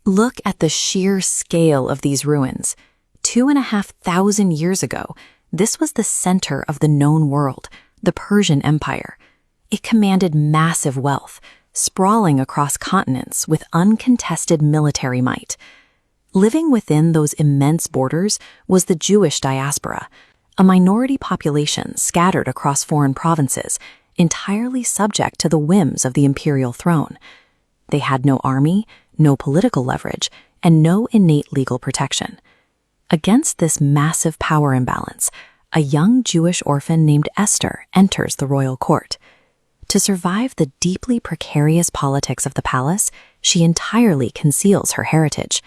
Look at the sheer scale of these ruins. 2,500 years ago, this was the center of the known world, the Persian Empire. It commanded massive wealth, sprawling across continents with uncontested military might. Living within those immense borders was the Jewish diaspora, a minority population scattered across foreign provinces, entirely subject to the whims of the imperial throne. They had no army, no political leverage, and no innate legal protection. Against this massive power imbalance, a young Jewish orphan named Esther enters the royal court. To survive the deeply precarious politics of the palace, she entirely conceals her heritage.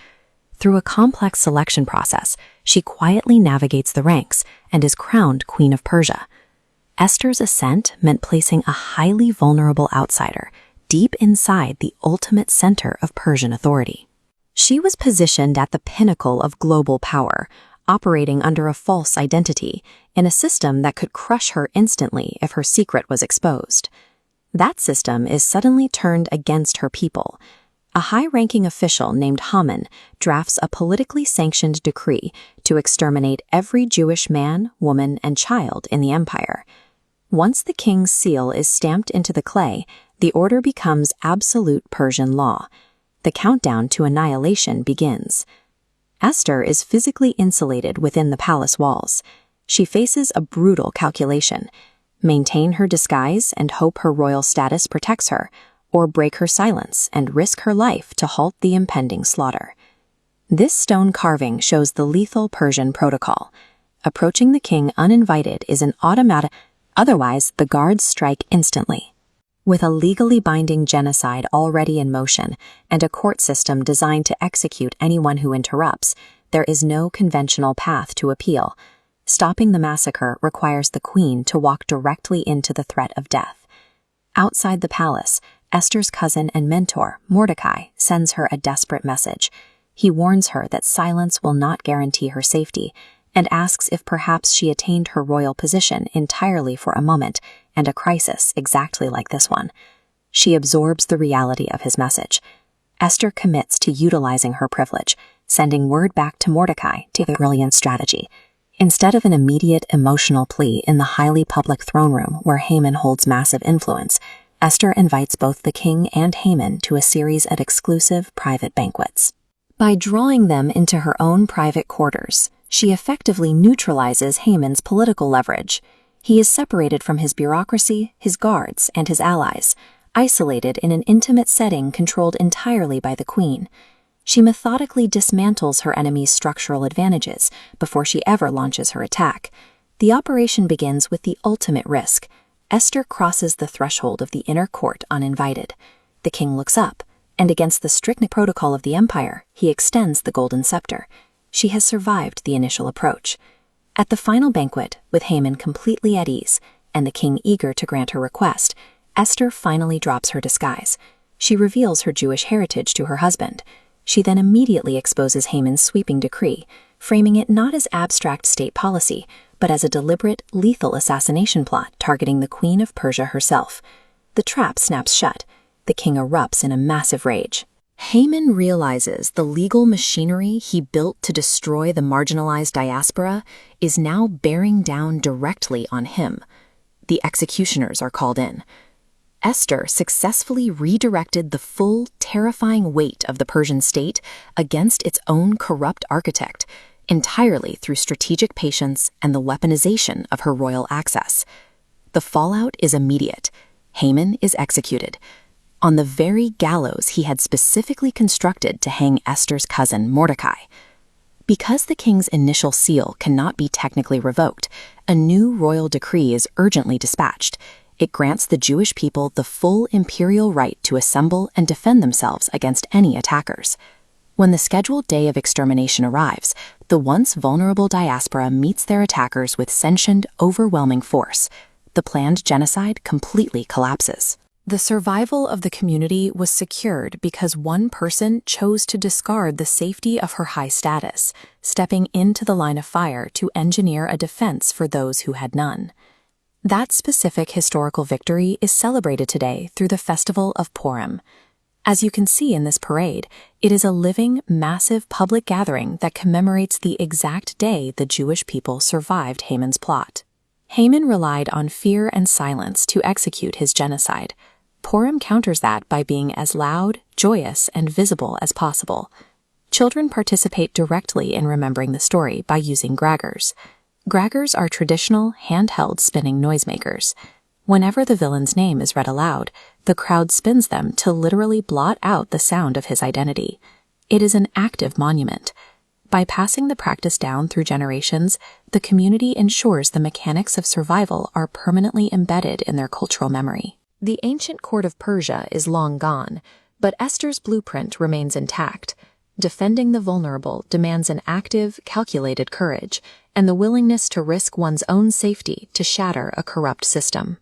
Through a complex selection process, she quietly navigates the ranks and is crowned Queen of Persia. Esther's ascent meant placing a highly vulnerable outsider deep inside the ultimate center of Persian authority. She was positioned at the pinnacle of global power, operating under a false identity, in a system that could crush her instantly if her secret was exposed. That system is suddenly turned against her people. A high-ranking official named Haman drafts a politically sanctioned decree to exterminate every Jewish man, woman, and child in the empire. Once the king's seal is stamped into the clay, the order becomes absolute Persian law. The countdown to annihilation begins. Esther is physically insulated within the palace walls. She faces a brutal calculation: maintain her disguise and hope her royal status protects her, or break her silence and risk her life to halt the impending slaughter. This stone carving shows the lethal Persian protocol. Approaching the king uninvited is an automatic, otherwise the guards strike instantly. With a legally binding genocide already in motion and a court system designed to execute anyone who interrupts, there is no conventional path to appeal. Stopping the massacre requires the queen to walk directly into the threat of death. Outside the palace, Esther's cousin and mentor, Mordecai, sends her a desperate message. He warns her that silence will not guarantee her safety, and asks if perhaps she attained her royal position entirely for a moment and a crisis exactly like this one. She absorbs the reality of his message. Esther commits to utilizing her privilege, sending word back to Mordecai to the brilliant strategy. Instead of an immediate emotional plea in the highly public throne room where Haman holds massive influence, Esther invites both the king and Haman to a series of exclusive private banquets. By drawing them into her own private quarters, she effectively neutralizes Haman's political leverage. He is separated from his bureaucracy, his guards, and his allies, isolated in an intimate setting controlled entirely by the queen. She methodically dismantles her enemy's structural advantages before she ever launches her attack. The operation begins with the ultimate risk. Esther crosses the threshold of the inner court uninvited. The king looks up, and against the strict protocol of the empire, he extends the golden scepter. She has survived the initial approach. At the final banquet, with Haman completely at ease and the king eager to grant her request, Esther finally drops her disguise. She reveals her Jewish heritage to her husband. She then immediately exposes Haman's sweeping decree, framing it not as abstract state policy, but as a deliberate, lethal assassination plot targeting the Queen of Persia herself. The trap snaps shut. The king erupts in a massive rage. Haman realizes the legal machinery he built to destroy the marginalized diaspora is now bearing down directly on him. The executioners are called in. Esther successfully redirected the full, terrifying weight of the Persian state against its own corrupt architect, entirely through strategic patience and the weaponization of her royal access. The fallout is immediate. Haman is executed on the very gallows he had specifically constructed to hang Esther's cousin Mordecai. Because the king's initial seal cannot be technically revoked, a new royal decree is urgently dispatched. It grants the Jewish people the full imperial right to assemble and defend themselves against any attackers. When the scheduled day of extermination arrives, the once vulnerable diaspora meets their attackers with sentient, overwhelming force. The planned genocide completely collapses. The survival of the community was secured because one person chose to discard the safety of her high status, stepping into the line of fire to engineer a defense for those who had none. That specific historical victory is celebrated today through the festival of Purim. As you can see in this parade, it is a living, massive public gathering that commemorates the exact day the Jewish people survived Haman's plot. Haman relied on fear and silence to execute his genocide. Purim counters that by being as loud, joyous, and visible as possible. Children participate directly in remembering the story by using graggers. Graggers are traditional, handheld spinning noisemakers. Whenever the villain's name is read aloud, the crowd spins them to literally blot out the sound of his identity. It is an active monument. By passing the practice down through generations, the community ensures the mechanics of survival are permanently embedded in their cultural memory. The ancient court of Persia is long gone, but Esther's blueprint remains intact. Defending the vulnerable demands an active, calculated courage and the willingness to risk one's own safety to shatter a corrupt system.